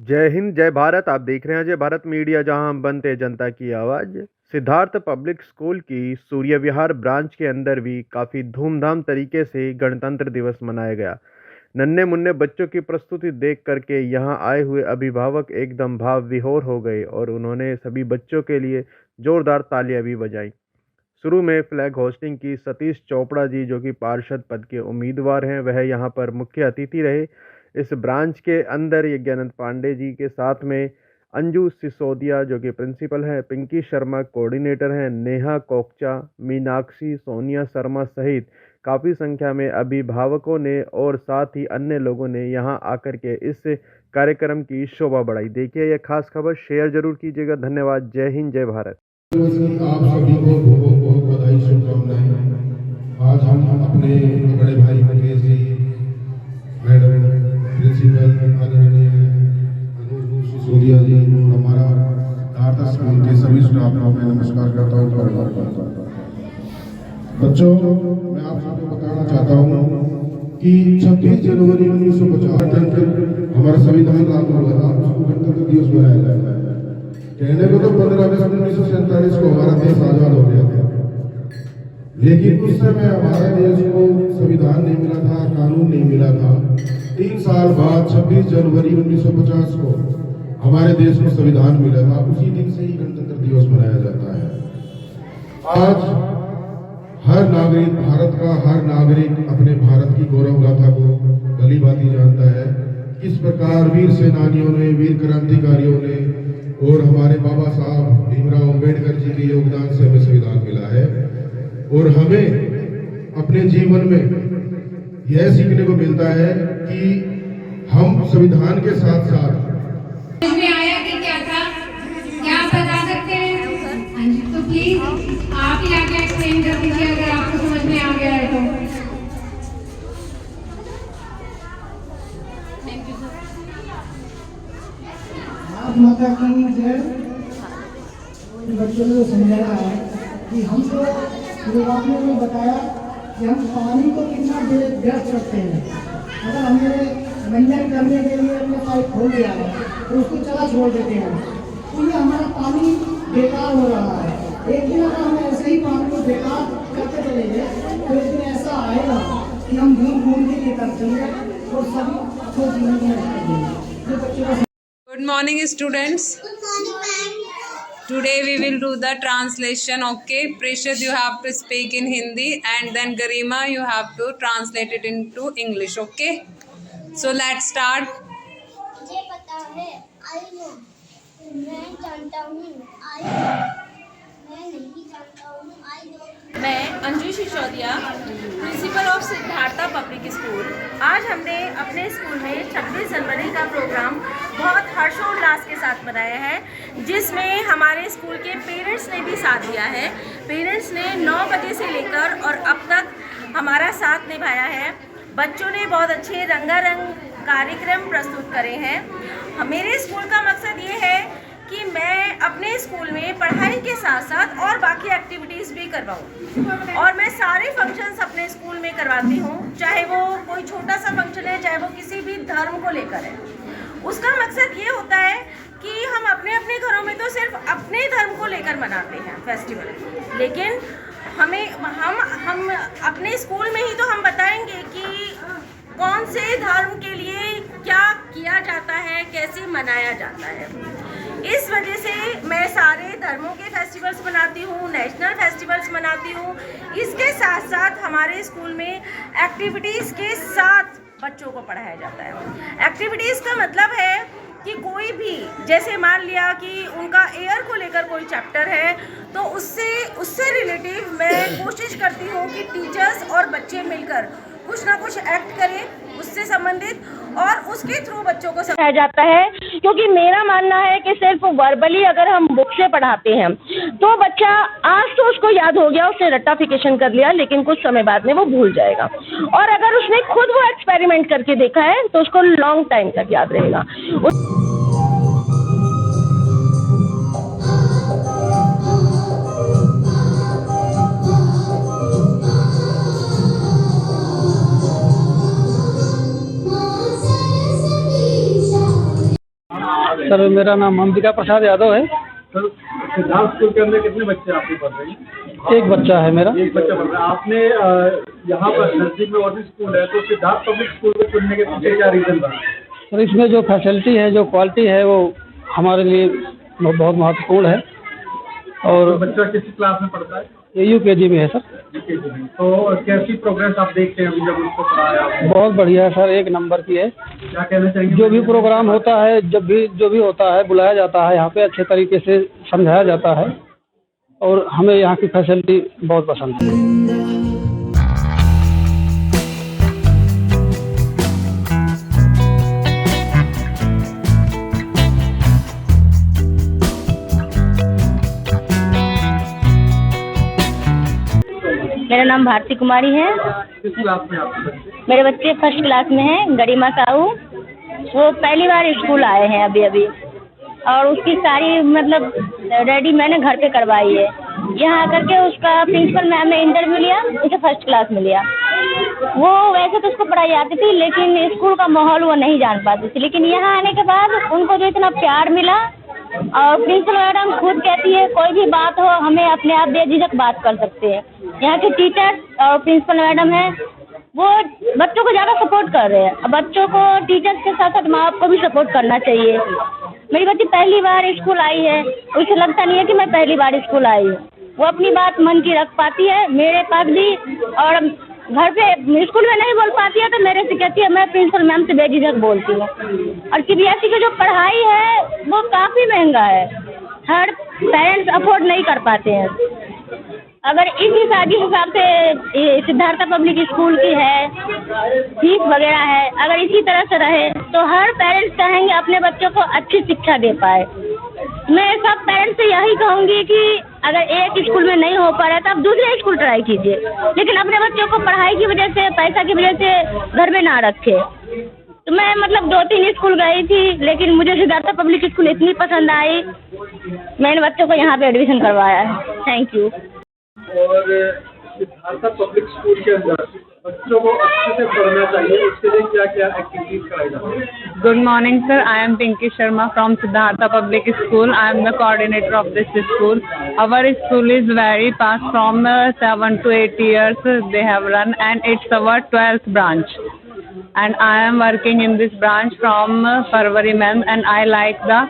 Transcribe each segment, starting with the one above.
जय हिंद, जय भारत। आप देख रहे हैं जय भारत मीडिया, जहां हम बनते हैं जनता की आवाज़। सिद्धार्थ पब्लिक स्कूल की सूर्य विहार ब्रांच के अंदर भी काफ़ी धूमधाम तरीके से गणतंत्र दिवस मनाया गया। नन्हे मुन्ने बच्चों की प्रस्तुति देख करके यहाँ आए हुए अभिभावक एकदम भाव विभोर हो गए और उन्होंने सभी बच्चों के लिए जोरदार तालियां भी बजाई। शुरू में फ्लैग होस्टिंग की सतीश चोपड़ा जी, जो कि पार्षद पद के उम्मीदवार हैं, वह यहाँ पर मुख्य अतिथि रहे। इस ब्रांच के अंदर यज्ञानंद पांडे जी के साथ में अंजू सिसोदिया, जो कि प्रिंसिपल है, पिंकी शर्मा कोऑर्डिनेटर हैं, नेहा कोकचा, मीनाक्षी, सोनिया शर्मा सहित काफ़ी संख्या में अभिभावकों ने और साथ ही अन्य लोगों ने यहाँ आकर के इस कार्यक्रम की शोभा बढ़ाई। देखिए यह खास खबर, शेयर जरूर कीजिएगा। धन्यवाद। जय हिंद, जय भारत। आप सभी को बहुत बहुत बधाई, शुभकामनाएं। आज हम अपने बड़े भाई मुकेश जी, मैडम प्रिंसिपल आदरणीय अनुज सिसोदिया जी और हमारा दाता स्कूल के सभी स्टाफ को मैं नमस्कार करता हूँ। बच्चों, मैं आप सबको बताना चाहता हूँ कि 26 जनवरी 1950 हमारा संविधान लागू हुआ था, उसको गणतंत्र दिवस मनाया जाता है। कहने को तो 15 अगस्त 1947 को हमारा देश आजाद हो गया था, लेकिन उस समय हमारे देश को संविधान नहीं मिला था, कानून नहीं मिला था। 3 साल बाद 26 जनवरी 1950 को हमारे देश को संविधान मिला था। उसी दिन से ही गणतंत्र दिवस मनाया जाता है। आज हर नागरिक, भारत का हर नागरिक अपने भारत की गौरव गाथा को भली भांति जानता है। किस प्रकार वीर सेनानियों ने, वीर क्रांतिकारियों ने और हमारे बाबा साहब भीमराव अंबेडकर जी के योगदान से हमें संविधान मिला है। और हमें अपने जीवन में यह सीखने को मिलता है कि हम संविधान के साथ साथ आया कि क्या था, क्या आप बता सकते हैं? तो प्लीज आप ही आगे एक्सप्लेन कर दीजिए अगर आपको समझ में आ गया है तो। माता की जय। बच्चों ने समझाया है कि हमको शुरुआतियों में बताया कि हम पानी को कितना व्यस्त रखते हैं। अगर हमने मंजन करने के लिए अपने पाइप खोल दिया है तो उसको चला छोड़ देते हैं, तो ये हमारा पानी बेकार हो रहा है। एक दिन अगर हम ऐसे ही पानी को बेकार करते चले गए तो एक दिन ऐसा आएगा कि हम बूंद बूंद के लिए कर चलेंगे और सभी को जीवन में रख देंगे। बच्चों का Good morning, students. Today we will do the translation. Okay, Prashad, you have to speak in Hindi, and then Garima, you have to translate it into English. Okay, so let's start. मुझे पता है, I know. मैं जानता हूँ, I know. मैं नहीं जानता हूँ, I don't. मैं Anju Sisodia, principle of Siddhartha public school. आज हमने अपने स्कूल में 26 जनवरी का प्रोग्राम बहुत हर्षोल्लास के साथ मनाया है, जिसमें हमारे स्कूल के पेरेंट्स ने भी साथ दिया है। पेरेंट्स ने 9 बजे से लेकर और अब तक हमारा साथ निभाया है। बच्चों ने बहुत अच्छे रंगारंग कार्यक्रम प्रस्तुत करे हैं। मेरे स्कूल का मकसद ये है कि मैं अपने स्कूल में पढ़ाई के साथ साथ और बाकी एक्टिविटीज़ भी करवाऊँ, और मैं सारे फंक्शंस अपने स्कूल में करवाती हूँ, चाहे वो कोई छोटा सा फंक्शन है, चाहे वो किसी भी धर्म को लेकर है। उसका मकसद ये होता है कि हम अपने अपने घरों में तो सिर्फ अपने धर्म को लेकर मनाते हैं फेस्टिवल, लेकिन हम अपने स्कूल में ही तो हम बताएंगे कि कौन से धर्म के लिए क्या किया जाता है, कैसे मनाया जाता है। इस वजह से मैं सारे धर्मों के फेस्टिवल्स मनाती हूँ, नेशनल फेस्टिवल्स मनाती हूँ। इसके साथ साथ हमारे स्कूल में एक्टिविटीज़ के साथ बच्चों को पढ़ाया जाता है। एक्टिविटीज़ का मतलब है कि कोई भी, जैसे मान लिया कि उनका एयर को लेकर कोई चैप्टर है, तो उससे रिलेटिव मैं कोशिश करती हूँ कि टीचर्स और बच्चे मिलकर कुछ ना कुछ एक्ट करें उससे संबंधित, और उसके थ्रू बच्चों को समझाया जाता है। क्योंकि मेरा मानना है कि सिर्फ वर्बली अगर हम बुक से पढ़ाते हैं तो बच्चा आज तो उसको याद हो गया, उसने रट्टाफिकेशन कर लिया, लेकिन कुछ समय बाद में वो भूल जाएगा। और अगर उसने खुद वो एक्सपेरिमेंट करके देखा है तो उसको लॉन्ग टाइम तक याद रहेगा। सर मेरा नाम अंबिका प्रसाद यादव है। सर सिद्धार्थ स्कूल के अंदर कितने बच्चे आपके पढ़ रहे हैं? एक बच्चा है मेरा। एक बच्चा पढ़ रहा है। आपने यहाँ पर नजदीक में और भी स्कूल है, तो सिद्धार्थ पब्लिक स्कूल को चुनने के पीछे क्या रीजन रहा? सर इसमें जो फैसिलिटी है, जो क्वालिटी है, वो हमारे लिए बहुत महत्वपूर्ण है। और तो बच्चा किस क्लास में पढ़ता है? ये UKG में है सर। UKG में। तो कैसी प्रोग्रेस आप देखते हैं अभी जब उसको पढ़ाया आपने? बहुत बढ़िया है सर, एक नंबर की है। क्या कहना चाहेंगे? जो भी प्रोग्राम होता है, जो भी होता है, बुलाया जाता है यहाँ पे, अच्छे तरीके से समझाया जाता है और हमें यहाँ की फैसिलिटी बहुत पसंद है। मेरा नाम भारती कुमारी है। किस क्लास में आपके बच्चे? मेरे बच्चे फर्स्ट क्लास में हैं। गरिमा साहू वो पहली बार स्कूल आए हैं अभी और उसकी सारी मतलब रेडी मैंने घर पे करवाई है। यहाँ आकर के उसका प्रिंसिपल मैम ने इंटरव्यू लिया, उसे फर्स्ट क्लास में लिया। वो वैसे तो उसको पढ़ाई आती थी लेकिन स्कूल का माहौल वो नहीं जान पाती थी, लेकिन यहाँ आने के बाद उनको जो इतना प्यार मिला और प्रिंसिपल मैडम खुद कहती है कोई भी बात हो हमें अपने आप बेझिझक बात कर सकते हैं। यहाँ के टीचर और प्रिंसिपल मैडम हैं वो बच्चों को ज़्यादा सपोर्ट कर रहे हैं। बच्चों को टीचर्स के साथ साथ माँ बाप को भी सपोर्ट करना चाहिए। मेरी बच्ची पहली बार स्कूल आई है, उसे लगता नहीं है कि मैं पहली बार स्कूल आई हूँ। वो अपनी बात मन की रख पाती है मेरे पास भी, और घर पे स्कूल में नहीं बोल पाती है तो मेरे से कहती है मैं प्रिंसिपल मैम से बेझिझक बोलती हूँ। और CBSE की जो पढ़ाई है वो काफ़ी महंगा है, हर पेरेंट्स अफोर्ड नहीं कर पाते हैं। अगर इस हिसाब से सिद्धार्थ पब्लिक स्कूल की है, फीस वगैरह है, अगर इसी तरह से रहे तो हर पेरेंट्स चाहेंगे अपने बच्चों को अच्छी शिक्षा दे पाए। मैं सब पेरेंट्स से यही कहूँगी कि अगर एक स्कूल में नहीं हो पा रहा है तो आप दूसरे स्कूल ट्राई कीजिए, लेकिन अपने बच्चों को पढ़ाई की वजह से, पैसा की वजह से घर में ना रखे। तो मैं मतलब 2-3 स्कूल गई थी लेकिन मुझे सिद्धार्थ पब्लिक स्कूल इतनी पसंद आई, मैंने बच्चों को यहाँ पे एडमिशन करवाया है। Thank you. और सिद्धार्थ पब्लिक स्कूल के अंदर बच्चों को अच्छे से पढ़ना चाहिए, उसके लिए क्या क्या एक्टिविटीज कराई जाती है? Good morning, sir. I am Pinky Sharma from Siddhartha Public School. I am the coordinator of this school. Our school is very past from 7 to 8 years they have run, and it's our 12th branch. And I am working in this branch from February month, and I like the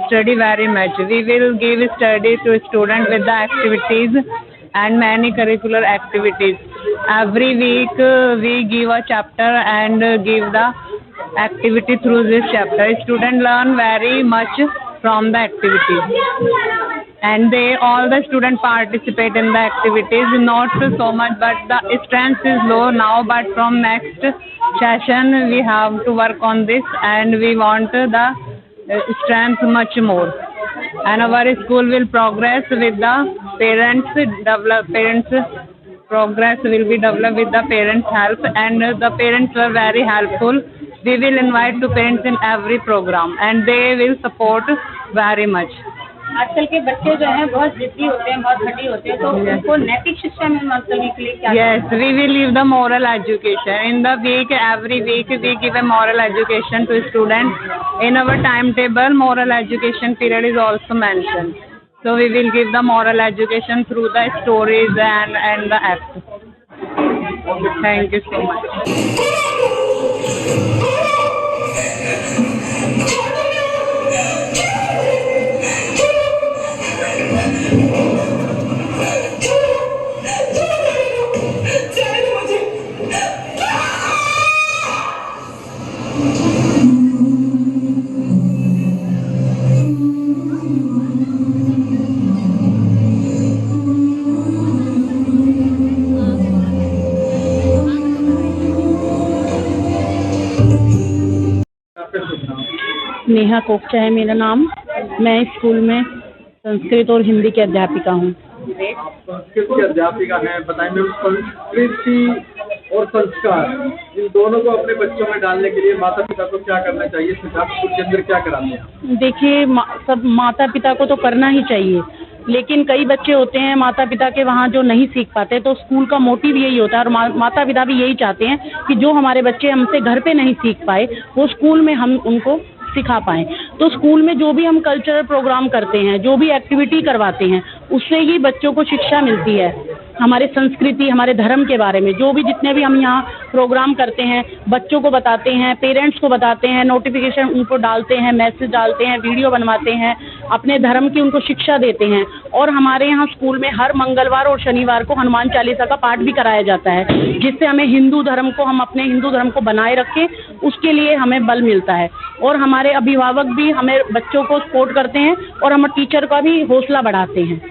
study very much. We will give study to students with the activities and many curricular activities. Every week we give a chapter and give the activity through this chapter. Students learn very much from the activities, and all the students participate in the activities. Not so much, but the strength is low now, but from next session we have to work on this, and we want the strength much more. And our school will progress with the parents progress will be developed with the parents help, and the parents were very helpful. We will invite to parents in every program and they will support very much. आजकल के बच्चे जो हैं बहुत जिद्दी होते हैं, बहुत हठी होते हैं, तो उनको नैतिक शिक्षा में मदद करने के लिए क्या? Yes, we will give the moral education. In the week, every week we give a moral education to students. In our timetable, moral education period is also mentioned. So we will give the moral education through the stories and the acts. Thank you so much. Neha कोकचा है मेरा नाम। मैं school में संस्कृत और हिंदी की अध्यापिका हूँ। आप संस्कृत की अध्यापिका हैं, बताएंगे संस्कृति और संस्कार इन दोनों को अपने बच्चों में डालने के लिए माता पिता को क्या करना चाहिए? सिद्धार्थ स्कूल के अंदर क्या कराते हैं? देखिए सब माता पिता को तो करना ही चाहिए, लेकिन कई बच्चे होते हैं माता पिता के वहाँ जो नहीं सीख पाते, तो स्कूल का मोटिव यही होता है और माता पिता भी यही चाहते हैं कि जो हमारे बच्चे हमसे घर पे नहीं सीख पाए वो स्कूल में हम उनको सिखा पाएँ। तो स्कूल में जो भी हम कल्चरल प्रोग्राम करते हैं, जो भी एक्टिविटी करवाते हैं, उससे ही बच्चों को शिक्षा मिलती है हमारे संस्कृति, हमारे धर्म के बारे में। जो भी जितने भी हम यहाँ प्रोग्राम करते हैं, बच्चों को बताते हैं, पेरेंट्स को बताते हैं, नोटिफिकेशन उनको डालते हैं, मैसेज डालते हैं, वीडियो बनवाते हैं, अपने धर्म की उनको शिक्षा देते हैं। और हमारे यहाँ स्कूल में हर मंगलवार और शनिवार को हनुमान चालीसा का पाठ भी कराया जाता है, जिससे हमें हिंदू धर्म को, हम अपने हिंदू धर्म को बनाए रखें, उसके लिए हमें बल मिलता है। और हमारे अभिभावक भी हमें बच्चों को सपोर्ट करते हैं और हम टीचर का भी हौसला बढ़ाते हैं।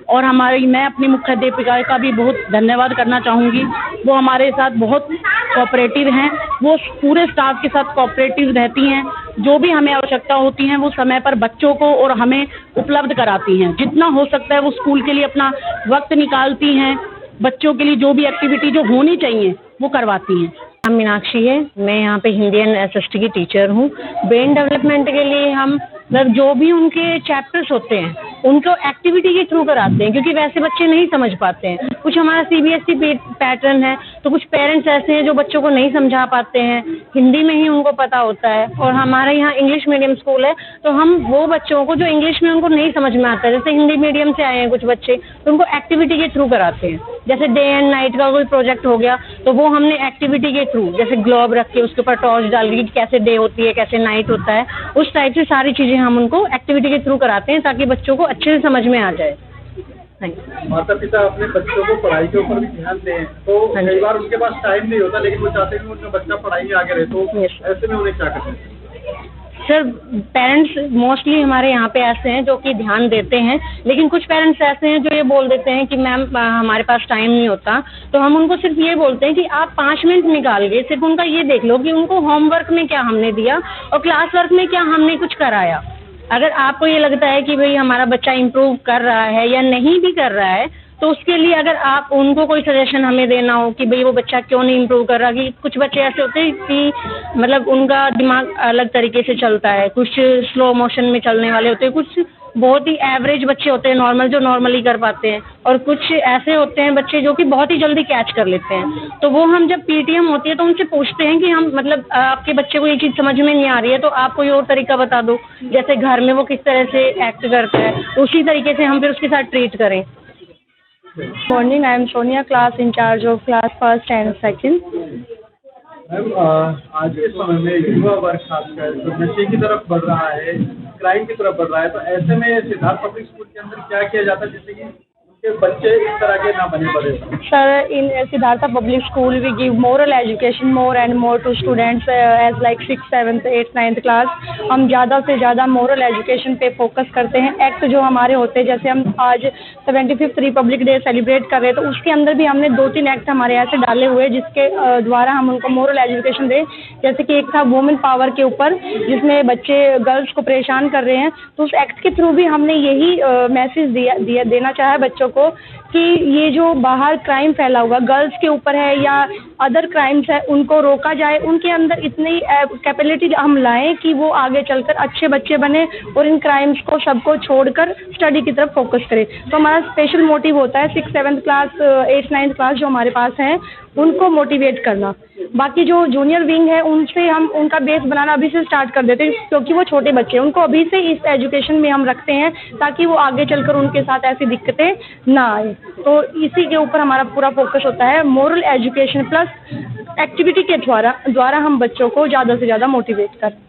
और मैं अपनी मुख्याध्यापिका का भी बहुत धन्यवाद करना चाहूँगी। वो हमारे साथ बहुत कोऑपरेटिव हैं, वो पूरे स्टाफ के साथ कोऑपरेटिव रहती हैं। जो भी हमें आवश्यकता होती हैं वो समय पर बच्चों को और हमें उपलब्ध कराती हैं। जितना हो सकता है वो स्कूल के लिए अपना वक्त निकालती हैं, बच्चों के लिए जो भी एक्टिविटी जो होनी चाहिए वो करवाती हैं। नाम मीनाक्षी है, मैं यहाँ पे हिंदी एंड एसएसटी की टीचर हूँ। ब्रेन डेवलपमेंट के लिए हम मतलब जो भी उनके चैप्टर्स होते हैं उनको एक्टिविटी के थ्रू कराते हैं, क्योंकि वैसे बच्चे नहीं समझ पाते हैं। कुछ हमारा सीबीएसई पैटर्न है, तो कुछ पेरेंट्स ऐसे हैं जो बच्चों को नहीं समझा पाते हैं, हिंदी में ही उनको पता होता है। और हमारे यहाँ इंग्लिश मीडियम स्कूल है, तो हम वो बच्चों को जो इंग्लिश में उनको नहीं समझ में आता है, जैसे हिंदी मीडियम से आए हैं कुछ बच्चे, तो उनको एक्टिविटी के थ्रू कराते हैं। जैसे डे एंड नाइट का कोई प्रोजेक्ट हो गया तो वो हमने एक्टिविटी के थ्रू, जैसे ग्लोब रख के उसके ऊपर टॉर्च डाल के कैसे डे होती है, कैसे नाइट होता है, उस टाइप से सारी चीज़ें हम उनको एक्टिविटी के थ्रू कराते हैं, ताकि बच्चों को अच्छे से समझ में आ जाए। माता पिता अपने बच्चों को पढ़ाई के ऊपर भी ध्यान दें, तो कई बार उनके पास टाइम नहीं होता, लेकिन वो चाहते हैं कि उनका बच्चा पढ़ाई में आगे रहे, तो ऐसे में उन्हें क्या करना चाहिए? सर, पेरेंट्स मोस्टली हमारे यहाँ पे ऐसे हैं जो कि ध्यान देते हैं, लेकिन कुछ पेरेंट्स ऐसे हैं जो ये बोल देते हैं कि मैम हमारे पास टाइम नहीं होता। तो हम उनको सिर्फ ये बोलते हैं कि आप 5 मिनट निकाल के सिर्फ उनका ये देख लो कि उनको होमवर्क में क्या हमने दिया और क्लास वर्क में क्या हमने कुछ कराया। अगर आपको ये लगता है कि भाई हमारा बच्चा इम्प्रूव कर रहा है या नहीं भी कर रहा है, तो उसके लिए अगर आप उनको कोई सजेशन हमें देना हो कि भाई वो बच्चा क्यों नहीं इम्प्रूव कर रहा, कि कुछ बच्चे ऐसे होते हैं कि मतलब उनका दिमाग अलग तरीके से चलता है, कुछ स्लो मोशन में चलने वाले होते हैं, कुछ बहुत ही एवरेज बच्चे होते हैं नॉर्मल, जो नॉर्मली कर पाते हैं, और कुछ ऐसे होते हैं बच्चे जो कि बहुत ही जल्दी कैच कर लेते हैं। तो वो हम जब पीटीएम होती है तो उनसे पूछते हैं कि हम मतलब आपके बच्चे को ये चीज़ समझ में नहीं आ रही है, तो आप कोई और तरीका बता दो, जैसे घर में वो किस तरह से एक्ट करता है, उसी तरीके से हम फिर उसके साथ ट्रीट करें। Morning, I am Sonia, class incharge of class first and second. Ma'am, आज के समय में युवा वर्ग खासकर जो नशे की तरफ बढ़ रहा है, क्राइम की तरफ बढ़ रहा है, तो ऐसे में सिद्धार्थ पब्लिक स्कूल के अंदर क्या किया जाता है जिससे कि उनके बच्चे इस तरह के ना बने पड़े? Sir, in Siddhartha Public School, we give moral education more and more to students as like 6th, 7th, 8th, 9th class. हम ज़्यादा से ज़्यादा moral education पे फोकस करते हैं। एक्ट जो हमारे होते हैं, जैसे हम आज 75th रिपब्लिक डे सेलिब्रेट कर रहे हैं, तो उसके अंदर भी हमने 2-3 एक्ट हमारे यहाँ से डाले हुए हैं, जिसके द्वारा हम उनको मोरल एजुकेशन दें। जैसे कि एक था वुमेन पावर के ऊपर, जिसमें बच्चे गर्ल्स को परेशान कर रहे हैं, तो उस एक्ट के थ्रू भी हमने यही मैसेज देना चाहा है बच्चों को कि ये जो बाहर क्राइम फैला हुआ गर्ल्स के ऊपर है या अदर क्राइम्स है, उनको रोका जाए, उनके अंदर इतनी कैपेबिलिटी हम लाएं कि वो आगे चलकर अच्छे बच्चे बने और इन क्राइम्स को सबको छोड़कर स्टडी की तरफ फोकस करें। तो हमारा स्पेशल मोटिव होता है 6th, 7th class, 8th, 9th class जो हमारे पास हैं उनको मोटिवेट करना। बाकी जो जूनियर विंग है उनसे हम उनका बेस बनाना अभी से स्टार्ट कर देते हैं, क्योंकि वो छोटे बच्चे हैं, उनको अभी से इस एजुकेशन में हम रखते हैं ताकि वो आगे चलकर उनके साथ ऐसी दिक्कतें ना आए। तो इसी के ऊपर हमारा पूरा फोकस होता है, मोरल एजुकेशन प्लस एक्टिविटी के द्वारा हम बच्चों को ज़्यादा से ज़्यादा मोटिवेट करें।